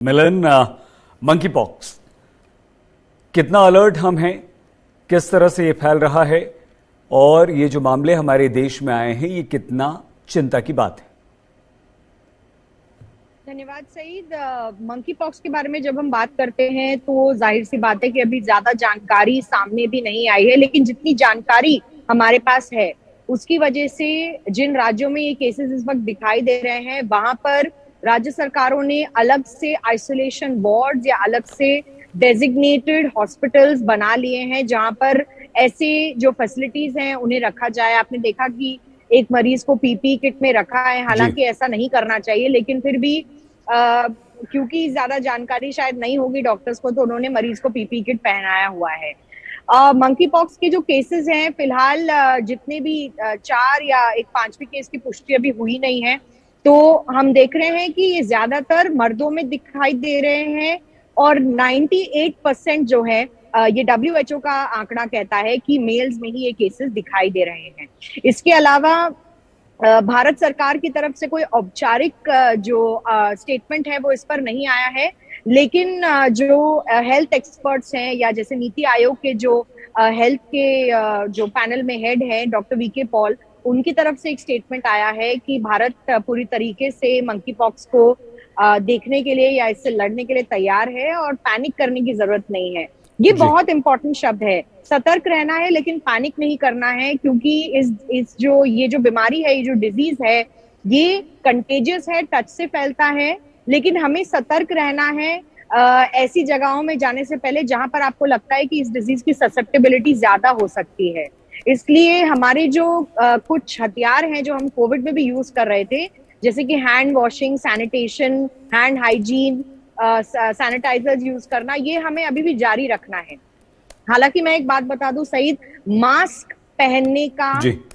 मिलन, monkey pox, कितना alert हम हैं, किस तरह से ये फैल रहा है और ये जो मामले हमारे देश में आए हैं, ये कितना चिंता की बात है? धन्यवाद सईद। मंकी पॉक्स के बारे में जब हम बात करते हैं तो जाहिर सी बात है कि अभी ज्यादा जानकारी सामने भी नहीं आई है, लेकिन जितनी जानकारी हमारे पास है उसकी वजह से जिन राज्यों में ये केसेस इस वक्त दिखाई दे रहे हैं वहां पर राज्य सरकारों ने अलग से आइसोलेशन वार्ड्स या अलग से डेजिग्नेटेड हॉस्पिटल्स बना लिए हैं जहां पर ऐसे जो फैसिलिटीज हैं उन्हें रखा जाए। आपने देखा कि एक मरीज को पीपी किट में रखा है, हालांकि ऐसा नहीं करना चाहिए, लेकिन फिर भी क्योंकि ज्यादा जानकारी शायद नहीं होगी डॉक्टर्स को, तो उन्होंने मरीज को पीपी किट पहनाया हुआ है। मंकी पॉक्स के जो केसेस हैं फिलहाल जितने भी 4 या एक 5वीं केस की पुष्टि अभी हुई नहीं है, तो हम देख रहे हैं कि ये ज्यादातर मर्दों में दिखाई दे रहे हैं और 98% जो है ये WHO का आंकड़ा कहता है कि मेल्स में ही ये केसेस दिखाई दे रहे हैं। इसके अलावा भारत सरकार की तरफ से कोई औपचारिक जो स्टेटमेंट है वो इस पर नहीं आया है, लेकिन जो हेल्थ एक्सपर्ट्स हैं या जैसे नीति आयोग के जो हेल्थ के जो पैनल में हेड है डॉक्टर वीके पॉल, उनकी तरफ से एक स्टेटमेंट आया है कि भारत पूरी तरीके से मंकी पॉक्स को देखने के लिए या इससे लड़ने के लिए तैयार है और पैनिक करने की जरूरत नहीं है। ये बहुत इंपॉर्टेंट शब्द है, सतर्क रहना है लेकिन पैनिक नहीं करना है, क्योंकि ये जो बीमारी है, ये जो डिजीज है, ये कंटेजियस है, टच से फैलता है, लेकिन हमें सतर्क रहना है ऐसी जगहों में जाने से पहले जहां पर आपको लगता है कि इस डिजीज की ससेप्टेबिलिटी ज्यादा हो सकती है। इसलिए हमारे जो कुछ हथियार हैं जो हम कोविड में भी यूज कर रहे थे, जैसे कि hand washing, sanitation, hand hygiene, sanitisers use करना, ये हमें अभी भी जारी रखना है। हालांकि मैं एक बात बता दूं सईद, मास्क पहनने का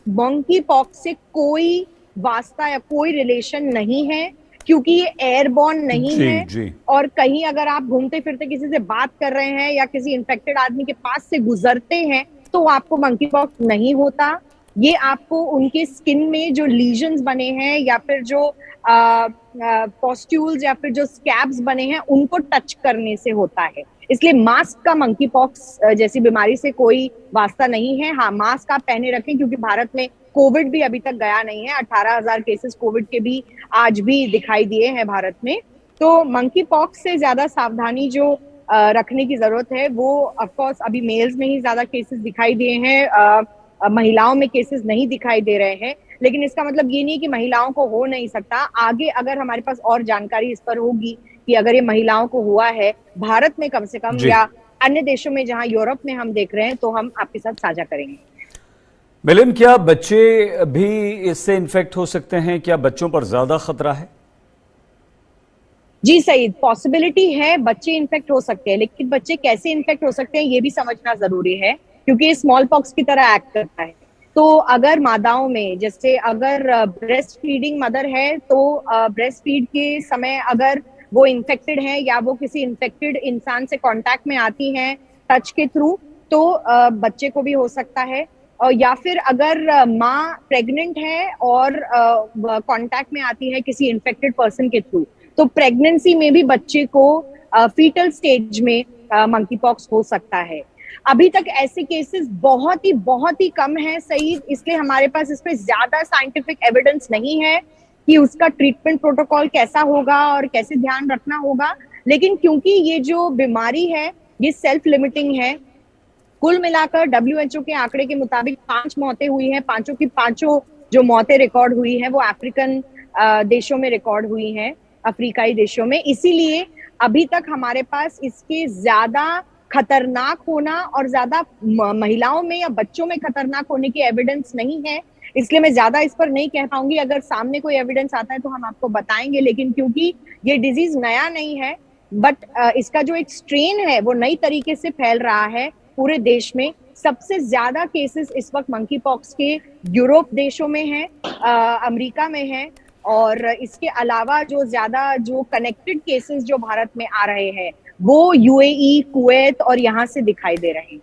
मंकी पॉक्स से कोई वास्ता या कोई रिलेशन नहीं है, क्योंकि ये एयरबॉर्न नहीं है। और कहीं अगर आप घूमते फिरते किसी से बात कर रहे हैं या किसी इन्फेक्टेड आदमी के पास से गुजरते हैं तो आपको मंकी पॉक्स नहीं होता। ये आपको उनके स्किन में जो लीजन्स बने हैं या फिर जो पॉस्ट्यूल्स या फिर जो स्कैब्स बने हैं उनको टच करने से होता है। इसलिए मास्क का मंकी पॉक्स जैसी बीमारी से कोई वास्ता नहीं है। हाँ, मास्क आप पहने रखें, क्योंकि भारत में कोविड भी अभी तक गया नहीं है। 18,000 केसेस कोविड के भी आज भी दिखाई दिए हैं भारत में। तो मंकी पॉक्स से ज्यादा सावधानी जो रखने की जरूरत है वो ऑफकोर्स अभी मेल्स में ही ज्यादा केसेस दिखाई दिए हैं, महिलाओं में केसेस नहीं दिखाई दे रहे हैं, लेकिन इसका मतलब ये नहीं कि महिलाओं को हो नहीं सकता। आगे अगर हमारे पास और जानकारी इस पर होगी कि अगर ये महिलाओं को हुआ है भारत में कम से कम या अन्य देशों में जहां यूरोप में हम देख रहे हैं, तो हम आपके साथ साझा करेंगे। मिलन, क्या बच्चे भी इससे इन्फेक्ट हो सकते हैं? क्या बच्चों पर ज्यादा खतरा है? जी सईद, पॉसिबिलिटी है बच्चे इन्फेक्ट हो सकते हैं, लेकिन बच्चे कैसे इन्फेक्ट हो सकते हैं ये भी समझना जरूरी है, क्योंकि ये स्मॉल पॉक्स की तरह एक्ट करता है। तो अगर मादाओं में, जैसे अगर ब्रेस्ट फीडिंग मदर है तो ब्रेस्ट फीड के समय अगर वो इन्फेक्टेड है या वो किसी इन्फेक्टेड इंसान से कांटेक्ट में आती हैं टच के थ्रू, तो बच्चे को भी हो सकता है। या फिर अगर माँ प्रेग्नेंट है और कांटेक्ट में आती है किसी इन्फेक्टेड पर्सन के थ्रू, तो प्रेगनेंसी में भी बच्चे को फीटल स्टेज में मंकी पॉक्स हो सकता है। अभी तक ऐसे केसेस बहुत ही कम है सईद, इसलिए हमारे पास इस पे ज्यादा साइंटिफिक एविडेंस नहीं है कि उसका ट्रीटमेंट प्रोटोकॉल कैसा होगा और कैसे ध्यान रखना होगा। लेकिन क्योंकि ये जो बीमारी है ये सेल्फ लिमिटिंग है, कुल मिलाकर WHO के आंकड़े के मुताबिक 5 मौतें हुई हैं। 5 की 5 जो मौतें रिकॉर्ड हुई हैं वो अफ्रीकन देशों में रिकॉर्ड हुई हैं, अफ्रीकाई देशों में। इसीलिए अभी तक हमारे पास इसके ज्यादा खतरनाक होना और ज्यादा महिलाओं में या बच्चों में खतरनाक होने की एविडेंस नहीं है, इसलिए मैं ज्यादा इस पर नहीं कह पाऊंगी। अगर सामने कोई एविडेंस आता है तो हम आपको बताएंगे, लेकिन क्योंकि ये डिजीज नया नहीं है, बट इसका जो एक स्ट्रेन है वो नई तरीके से फैल रहा है पूरे देश में। सबसे ज्यादा केसेस इस वक्त मंकी पॉक्स के यूरोप देशों में हैं, अमेरिका में हैं, और इसके अलावा जो कनेक्टेड केसेस जो भारत में आ रहे हैं वो UAE, कुवैत और यहाँ से दिखाई दे रहे हैं।